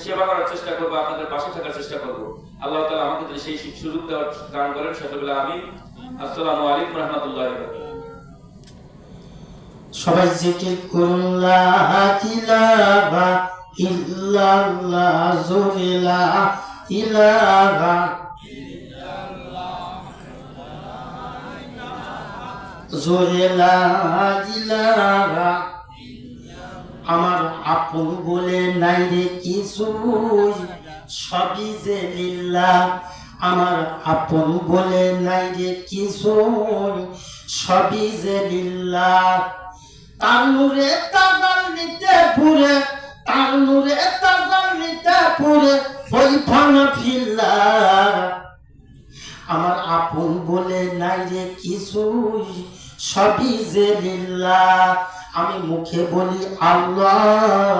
সেবা করার চেষ্টা করবো, আপনাদের পাশে থাকার চেষ্টা করবো। আল্লাহ তাআলা আমাকে যদি সেই সুযোগ দেওয়ার দান করেন, সেটা বলে আমিন। আসসালামু আলাইকুম রাহমাতুল্লাহি ওয়া বারাকাতুহু। সবাই জিকির করুন লা ইলাহা ইল্লাল্লাহ, জোরে লা ইলাহা জোরে লা ইলাহা। আমার আপন বলে নাই রে কিছু, সবই যে লিল্লাহ। আমার আপন বলে নাই রে কিছু, সবই যে লিল্লাহ। তার নূরে তাজাল্লিতে পুরে, তার নূরে তাজাল্লিতে পুরে ওই ফানা ফিল্লাহ। আমার আপন বলে নাই রে কিছু, সবই যে লিল্লাহ। আমি মুখে বলি আল্লাহ,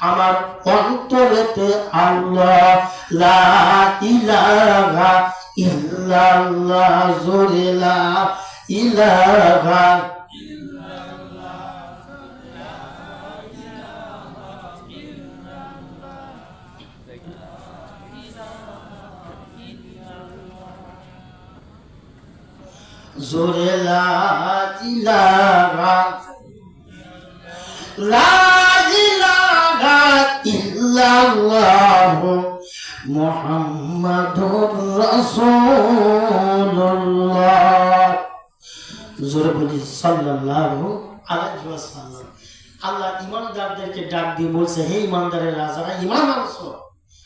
আমার অন্তরেতে আল্লাহ। লা ইলাহা ইল্লাল্লাহ, জোরে লা ইলাহা। জোরে লা ইলাহা লা ইলাহা ইল্লাল্লাহ মুহাম্মাদুর রাসূলুল্লাহ। জোরে বলি সাল্লাল্লাহু আলাইহি ওয়াসাল্লাম। আল্লাহ ঈমানদারদেরকে ডাক দিয়ে বলছে, হে ঈমানদারেরা, যারা ঈমান আনছো,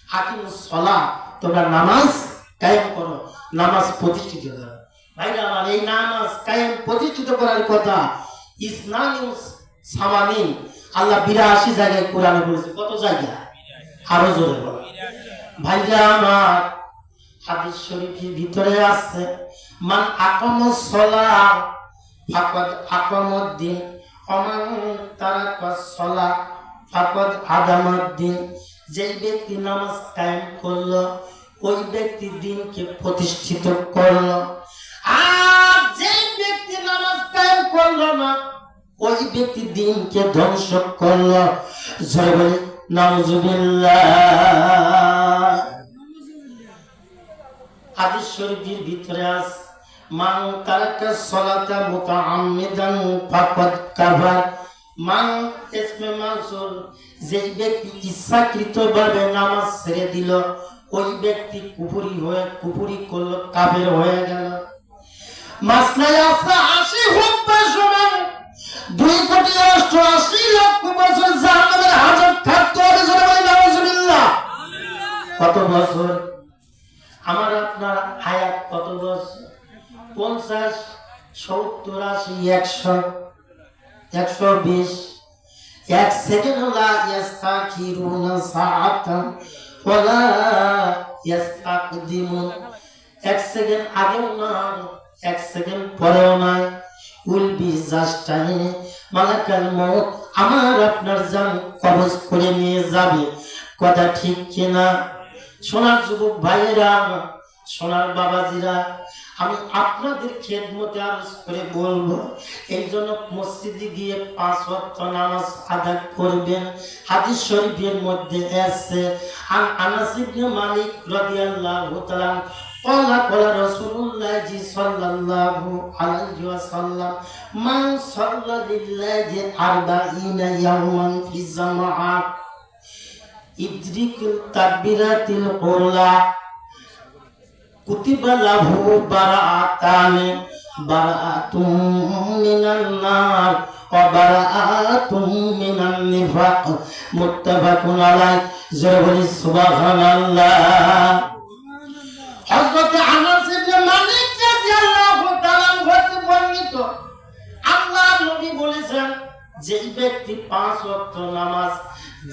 আকিমুস সালাত, তোমরা নামাজ কায়েম করো, নামাজ প্রতিষ্ঠিত করো। ভাইরা আমার, এই নামাজ কায়েম প্রতিষ্ঠিত করার কথা ইসলামিউস সামানিন আল্লাহ 82 জায়গায় কোরআনে বলেছে। কত জায়গা? আরো জোরে বলো ভাইরা আমার। হাদিস শরীফের ভিতরে আছে, মান আকামাস সালাত ফাকাদ আকামাদ্দিন ওয়া মান তারাকাস সালাত ফাকাদ আদামাদ্দিন। যে ব্যক্তি নামাজ কায়েম করলো, ওই ব্যক্তি দিনকে প্রতিষ্ঠিত করলো। আর যে ব্যক্তি নামাজ কায়েম করলো না, ওই ব্যক্তি দিনকে ধ্বংস করলো। জয় বলি নাউজুবিল্লাহ। হাদিস শরীফের ভিতরে আছে, মান তারাকা সালাতা মুতাআম্মিদান ফাকাদ কাফার। মান ইসমে মানসুর, যে ব্যক্তি ইচ্ছাকৃতভাবে নামাজ ছেড়ে দিল, ওই ব্যক্তি কুফরি করলো, কাফের হয়ে গেল। মাসলায় আছে 80 হুব্বা সমান 2,88,00,000 বছর জাহান্নামের হাজত থাকতে হবে। জোরে বলি নাউজুবিল্লাহ। কত বছর? আমার আপনার হায়াত কত বছর? 50, 70, 80, 100, 120। এক সেকেন্ড লা ইস্তাখিরুনা সাআতান ওয়ালা ইস্তাকদিমুন। এক সেকেন্ড আগেও না, এক সেকেন্ড পরেও না। উইল বি জাস্ট টাইম, মালাকাল মউত আমার আপনার জান কবজ করে নিয়ে যাবে। কথা ঠিক কিনা? সোনার যুবক ভাইয়েরা, সোনার বাবাজিরা, আমি আপনাদের খেদমতে আরজ করে বলবো, এই জন্য মসজিদে গিয়ে 5 ওয়াক্ত নামাজ আদায় করবেন। হাদিস শরীফের মধ্যে আছে, আনাস ইবনে মালিক রাদিয়াল্লাহু তাআলা قال قال رسول الله صلى الله عليه وسلم من صلى لله 40 يوما في الجماعة يدرك التكبيرات الأولى كتب له براءتان براءة من النار وبراءة من النفاق متفق عليه جل سبحان الله। হযরত আনাস ইবনে মালিক রাদিয়াল্লাহু তাআলা হতে বর্ণিত, আল্লাহর নবী বলেছেন, যে ব্যক্তি 5 ওয়াক্ত নামাজ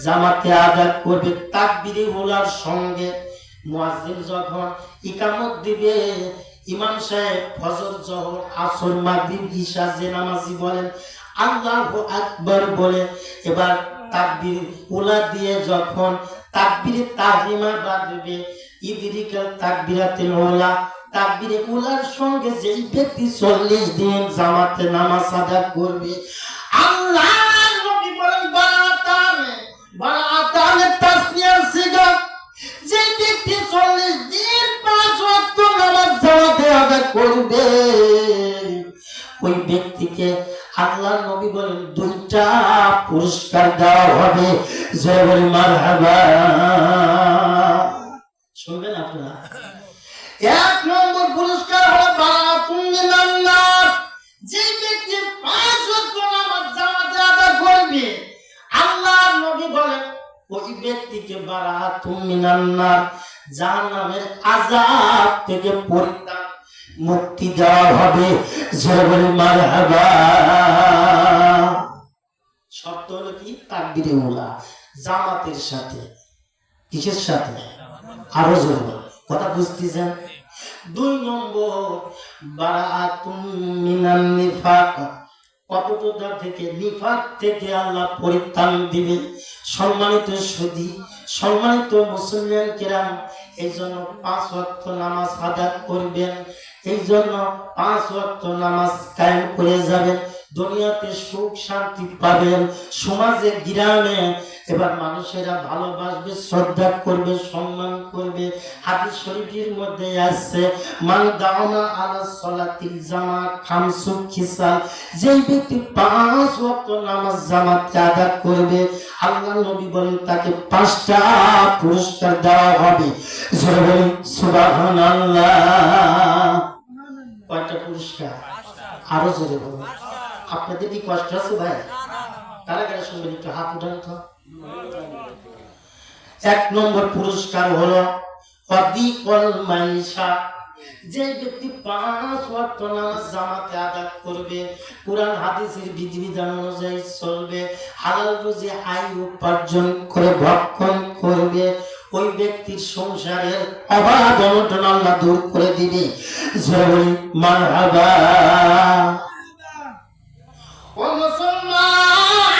জামাতে আদায় করবে তাকবীরে উলার সঙ্গে, মুয়াজ্জিন যখন ইকামত দিবে, ইমাম সাহেব ফজর, জোহর, আসর, মাগরিব, ইশা যে নামাজি বলেন আল্লাহু আকবার বলে, এবার তাকবীর উলা দিয়ে যখন তাকবীরে তাহরিমা বাজবে, ইদরিকাল তাকবীরাতুল উলা, তাকবীরে উলার সঙ্গে যেই ব্যক্তি 40 দিন জামাতে নামাজ আদায় করবে, আল্লাহর নবী বলেন বারাতানে তাসনিয়ার সিগা ওই ব্যক্তিকে আল্লাহ নবী বলেন 2টা পুরস্কার দেওয়া হবে। জয় বলি মারহাবা। শুনবেন আপনারা? 1 নম্বর পুরস্কার হলো বারাতুন মিনান নার। যে ব্যক্তি 5 ওয়াক্ত নামাজ জামাতে আদায় করবে, আল্লাহ নবী বলেন ওই ব্যক্তিকে বারাতুন মিনান নার, জাহান্নামের আযাব থেকে পরিত্রাণ মুক্তি দেওয়া হবে। জয় বলি মারহাবা। শর্ত হলো কি? তাকবীরে উলা, জামাতের সাথে। কিসের সাথে? আরো জোরে বল, কথা বুঝতেছেন? 2 নম্বর বারাতুন মিনান নিফাক। কপটতা থেকে, নিফাক থেকে আল্লাহ পরিত্রাণ দিবে। সম্মানিত সুধী, সম্মানিত মুসলমান কিরাম, এই জন্য 5 ওয়াক্ত নামাজ আদায় করবেন। এই জন্য 5 ওয়াক্ত নামাজ কায়েম করে যাবেন। দুনিয়াতে সুখ শান্তি পাবেন, সমাজে গ্রামে এবার মানুষেরা ভালোবাসবে, শ্রদ্ধা করবে, সম্মান করবে। হাদিস শরীফের মধ্যে আছে মান দাওনা আলা সালাতিল জামাত খামসু খিসাল। যেই ব্যক্তি 5 ওয়াক্ত নামাজ জামাতে আদায় করবে, আল্লাহ নবী বলেন তাকে 5টা পুরস্কার দেওয়া হবে। জোরে বলি সুবহানাল্লাহ। কয়টা পুরস্কার? আরো জোরে বলুন। আপনাদের কি কষ্ট আছে ভাই? কারা কারা শুনবেন? একটু হাত উঠান তো। 1 নম্বর পুরস্কার হলো ওয়াদিকুল মাইশা। যে ব্যক্তি 5 ওয়াক্ত নামাজ জামাতে আদায় করবে, কুরআন হাদিসের বিধিবিধান অনুযায়ী চলবে, হালাল রুজি আয় উপার্জন করে ভক্ষণ করবে, ওই ব্যক্তির সংসারের অভাব অনটন আল্লাহ দূর করে দিবে। জয় বলি মারহাবা। ও মুসলমান,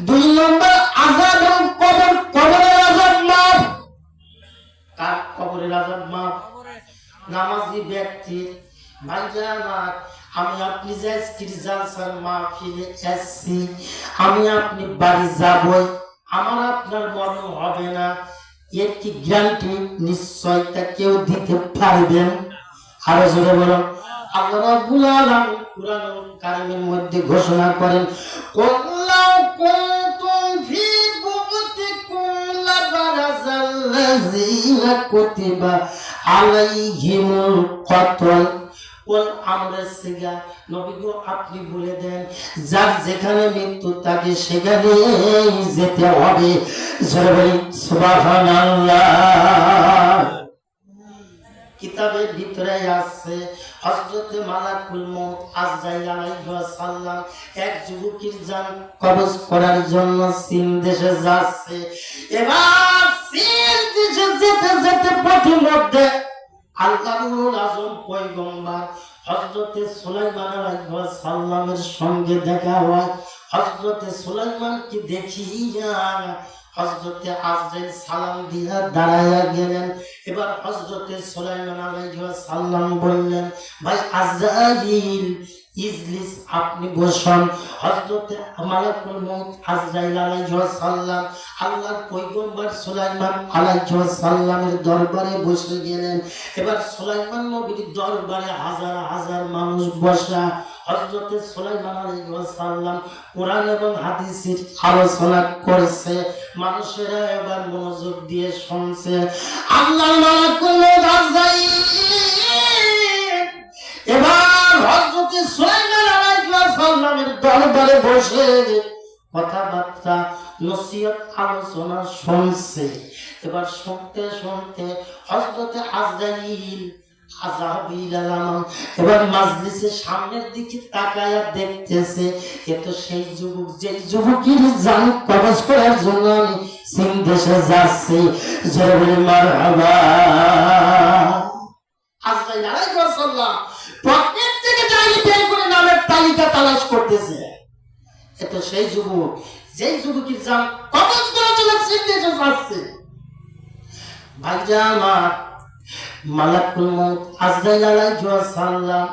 2 নম্বর আযাব এবং কবর। কবরের আযাব মাফ। কার কবরের আযাব মাফ? নামাজি ব্যক্তি। ভাইজান, আমি আপনি যে আজকের জালসার মাহফিলে এসেছি, আমি আপনি বাড়ি যাবই, আমার আপনার মরণ হবে না, এর কি গ্যারান্টি, নিশ্চয়তা কেউ দিতে পারবেন? আরো জোরে বলুন। আল্লাহ রাব্বুল আলামিন কুরআনুল কারীমের মধ্যে ঘোষণা করেন, কুল্লাউ কুনতুম ফি বুয়ুতিকুম লাবারাযাল্লাযীনা কুতিবা আলাইহিমুল কতল। কোন আমরা সিগা নবী গো, আপনি বলে দেন যার যেখানে মৃত্যু তাকে সেখানেই যেতে হবে। জোরে বলি সুবহানাল্লাহ। কিতাবের ভিতরে আছে হযরতে মালাকুল মউত আজরাইল আলাইহিস সালাম এক যুবকের জান কবজ করার জন্য চীন দেশে যাচ্ছে। এবার চীন দেশে যেতে যেতে পথের মধ্যে আল্লাহর আযম পয়গম্বর হযরতে সুলাইমান আলাইহিস সালামের সঙ্গে দেখা হয়। হযরতে সুলাইমানকে দেখিয়া হযরতে আজরাইল সালাম দিয়া দাঁড়ায়া গেলেন। এবার হযরতে সুলাইমান আলাইহিস সালাম বললেন, ভাই আজরাইল ইজলিস, আপনি বসুন। হযরতে মালাকুল মউত আজরাইল আলাইহিস সালাম আল্লাহর পয়গম্বর সুলাইমান আলাইহিস সালামের দরবারে বসে গেলেন। এবার সুলাইমান নবীর দরবারে হাজার হাজার মানুষ বসা। হযরতে সুলাইমান আলাইহিস সালাম কোরআন এবং হাদিসের আলোচনা করছে। মানুষেরা এবার মনোযোগ দিয়ে শুনছে। আল্লাহর মালাকুল মউত আজরাইল এবার হযরতে সুলাইমান আলাইহিস সালামের দরবারে বসে কথাবার্তা নসিহত আলোচনা শুনছে। এবার শুনতে শুনতে হযরতে আজরাইল আযাবিল আলাম এবার মাজলিসের সামনের দিকে তাকায়া দেখতেছে, এ তো সেই যুবক যে যুবকের জান কবজ করার জন্য আমি চীন দেশে যাচ্ছি। জোরে বলি মারহাবা। আজরাইল আলাইহিস সালাম পকেট থেকে ডায়েরি বের করে নামের তালিকা তালাশ করতেছে। এ তো সেই যুবক যেই যুবকের জান কবজ করার জন্য চীন দেশে যাচ্ছে। ভাইজান আমার, মালাকুল মউত আজরাইল আলাইহিস সালাম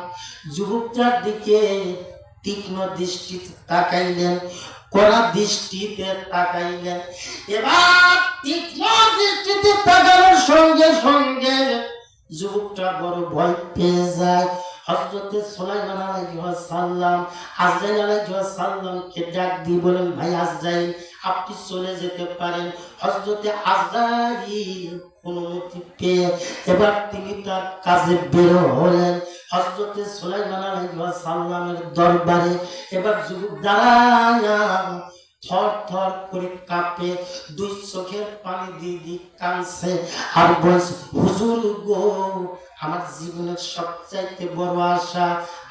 যুবকটার দিকে তীক্ষ্ণ দৃষ্টিতে তাকাইলেন, কড়া দৃষ্টিতে তাকাইলেন। এবার তীক্ষ্ণ দৃষ্টিতে তাকানোর সঙ্গে সঙ্গে যুবকটা বড় ভয় পেয়ে যায়। হযরত সুলাইমান আলাইহিস সালাম আজরাইল আলাইহিস সালামকে ডাক দিয়ে বলেন, ভাই আজরাইল আপনি চলে যেতে পারেন। হযরত আজরাইল অনুমতি পেয়ে এবার তিনি তার কাজে বের হলেন। হযরত সুলাইমান আলাইহিস সালামের দরবারে এবার যুবক দাঁড়ায়া থর থর করে কাঁপে, দুই চোখের পানি দিয়ে কাঁদছে আর বলছে, হুজুর গো, আমার জীবনের সবচাইতে বড় আশা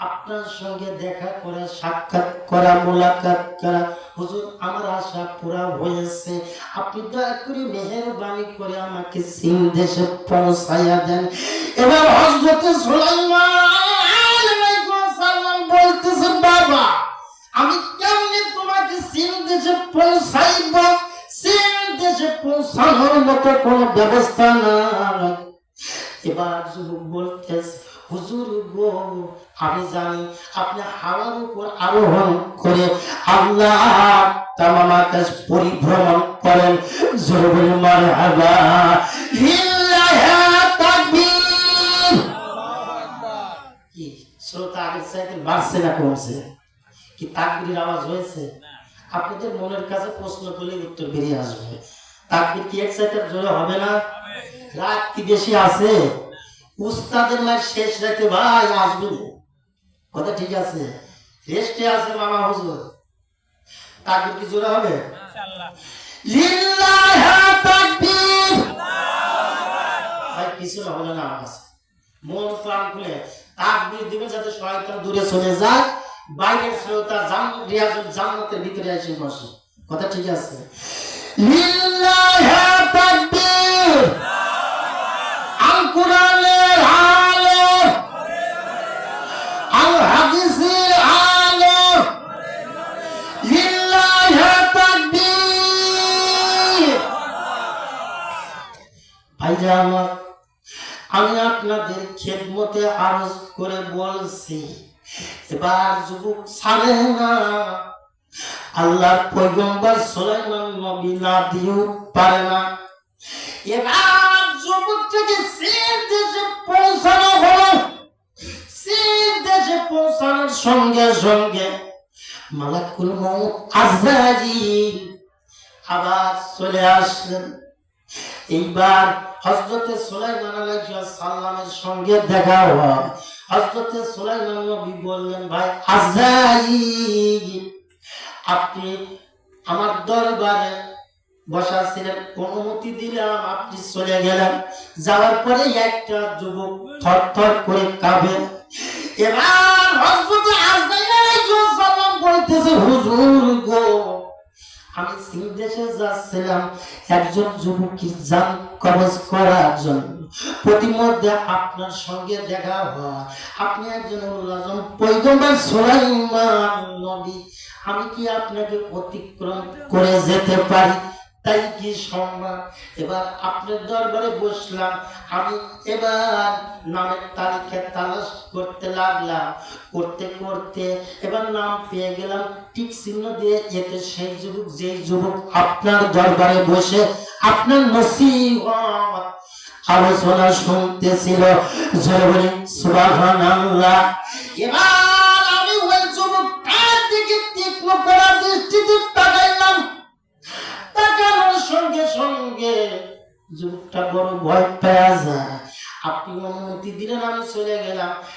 আপনার সঙ্গে দেখা করা, সাক্ষাৎ করা, মোলাকাত করা। হুজুর আমার আশা পুরা হয়েছে, আপনি দয়া করে মেহেরবানি করে আমাকে চীন দেশে পৌঁছাইয়া দেন। এবার হযরত সুলাইমান আলাইহিস সালাম বলতেছে, বাবা আমি কেমনে তোমাকে চীন দেশে পৌঁছাইব? চীন দেশে পৌঁছানোর মতো কোনো ব্যবস্থা নাই। এবার যুবক বলতেছে, হুজুর গো, আমি জানি আপনি হাওয়ার উপর আরোহণ করে আল্লাহ তামাম আকাশ পরিভ্রমণ করেন। জোরে বলি মারহাবা, লিল্লাহি তাকবীর। কি শ্রোতা আগের চাইতে বাড়ছে না কমছে? কি তাকবীরের আওয়াজ হয়েছে? আপনাদের মনের কাছে প্রশ্ন করলে উত্তর বেরিয়ে আসবে। তাকবীর কি এক চাইতে জোরে হবে না? রাত কি বেশি আছে? উস্তাদের মায়ের শেষ রাতে ভাই আসবেন, কথা ঠিক আছে, রেস্টে আছে মামা হুজুর। তাকবীর কি জোরে হবে? ইনশাআল্লাহ। লিল্লাহি তাকবীর। ভাই কিছু না হলো না আওয়াজ, মন প্রাণ খুলে তাকবীর দিবেন যাতে শয়তান দূরে চলে যায়, বাইরের শ্রোতা রিয়াজুল জান্নাতের ভিতরে এসে বসে, কথা ঠিক আছে? লিল্লাহি তাকবীর। আল কোরআনের আলো, আল হাদিসের আলো, লিল্লাহি তাকবীর। ভাইজান আমি আপনাদের খেদমতে আরজ করে বলছি, এবার যুবক ছাড়ে না, আল্লাহর পয়গম্বর সুলাইমান নবী না দিয়েও পারে না। এবার যুবকটাকে চীন দেশে পৌঁছানো হলো। চীন দেশে পৌঁছানোর সঙ্গে সঙ্গে মালাকুল মউত আজরাইল আবার চলে আসলেন। এইবার হযরত সুলাইমান আলাইহিস সালামের সঙ্গে দেখা হয়। হযরত সুলাইমান নবী বললেন, ভাই আজরাইল আপনি আমার দরবারে বসা ছিলেন, অনুমতি দিলাম, আপনি চলে গেলেন। যাওয়ার পরে একটা যুবক থর থর করে কাঁপে। এবার হযরত আজরাইল আলাইহিস সালাম বলতেছে, হুজুর গো, আমি চীন দেশে যাচ্ছিলাম একজন যুবকের জান কবজ করার জন্য। প্রতিমধ্যে আপনার সঙ্গে দেখা হয়, আপনি একজন উলুল আযম পয়গম্বর সুলাইমান নবী, আমি কি আপনাকে অতিক্রম করে যেতে পারি? তাই কি সম্ভব? এবার আপনার দরবারে বসলাম। আমি এবার নামের তালিকা তালাশ করতে লাগলাম, করতে করতে এবার নাম পেয়ে গেলাম, টিক চিহ্ন দিয়ে যেতে সেই যুবক, যেই যুবক আপনার দরবারে বসে আপনার নসিহত আলোচনা শুনতেছিল। জোরে বলি সুবহানাল্লাহ। এবার আমি ওই যুবকটার দিকে তীক্ষ্ণ করার দৃষ্টিতে তাকাইলাম। তাকানোর সঙ্গে সঙ্গে যুবকটা বড় ভয় পেয়ে যায়। আপনি অনুমতি দিলেন, আমি চলে গেলাম।